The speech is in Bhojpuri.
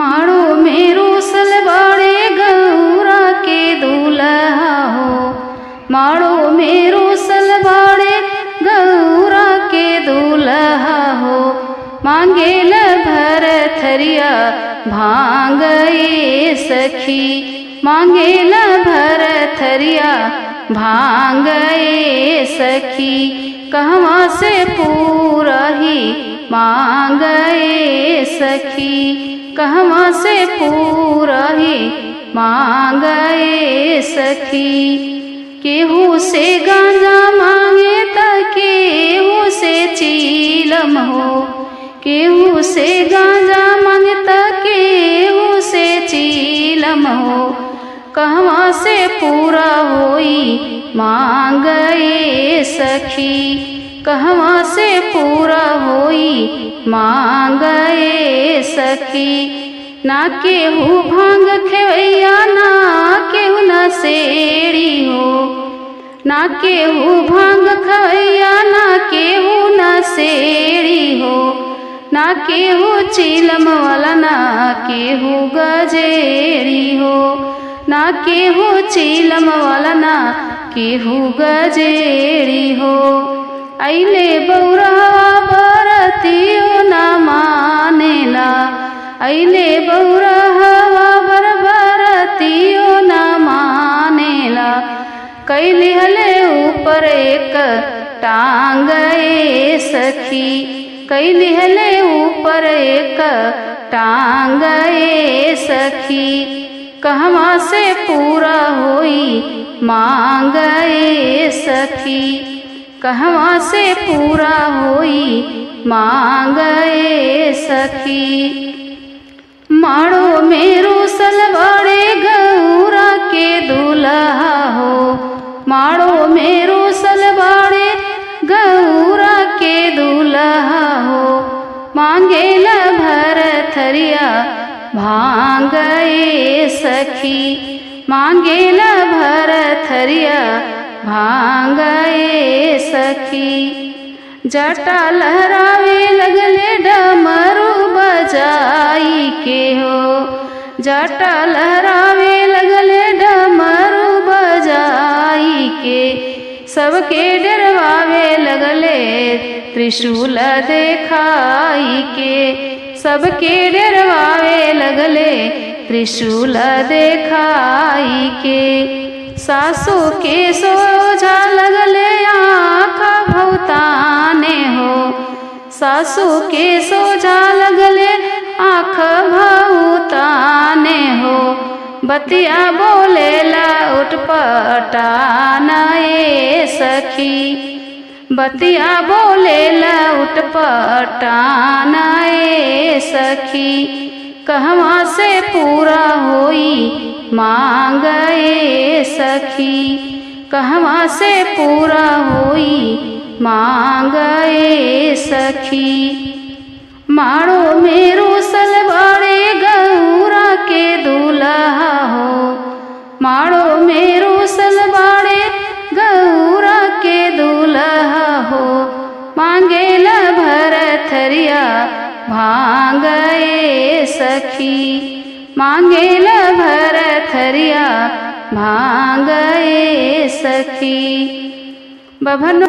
माड़ो मेरो सलवाड़े गौरा के दूल्हा हो। माड़ो मेरो सलवाड़े गौरा के दूल्हा हो। मांगेल भर थरिया भांग ए सखी। मांगेल भर थरिया भांग ए सखी। कहवा से पूरा ही मांग ए सखी। कहवा से पूरा ही मांग ए सखी। केहू से गांजा मांगे त केहू से चीलम हो। केहू से गांजा मांगे त केहू से चीलम हो। कहवा से पूरा होई मांग ए सखी। कहवा से पूरा होई मांग ए सखी। ना केहू भांग खेवैया ना केहू नशेड़ी हो। ना केहू भांग खवैया ना केहू नशेड़ी हो। ना केहू चीलम वाला ना केहू गजेड़ी हो। ना केहू चीलम वाला ना केहू गजेड़ी हो। अइले बौरहवा बरतियो ना मानेला। अइले बौरहवा बरतियो ना मानेला। कैली हले ऊपर एक टांग ए सखी। कैली हले ऊपर एक टांग ए सखी। कहवा से पूरा होई मांग ए सखी। कहवा से पूरा होई मांग ए सखी। माड़ो मेरो सलवाड़े गौरा के दूल्हा हो। माड़ो मेरो सलवाड़े गौरा के दूल्हा हो। मांगेल भर थरिया भांग ए सखी। मांगेल भर थरिया भांग ए सखी। जटा लहरावे लगले डमरू बजाई के हो। जटा लहरावे लगले डमरू बजाई के। सबके डरवावे लगले त्रिशूल देखाई के। सबके डरवावे लगले त्रिशूल देखाई के। सासू के सोझा लगले आँख भौताने हो। सासू के सोझा लगले आँख भौताने हो। बतिया बोलेला उटपटान ए सखी। बतिया बोलेला उटपटान ए सखी। कहवा से पूरा होई मांग ए सखी। कहवा से पूरा होई मांग ए सखी। माड़ो मेरो सलवाड़े गौरा के दूल्हा हो। माड़ो मेरो सलवाड़े गौरा के दूल्हा हो। मांगेल भर थरिया भांग ए सखी। मांगेल भर थरिया भांग ए सखी। बभन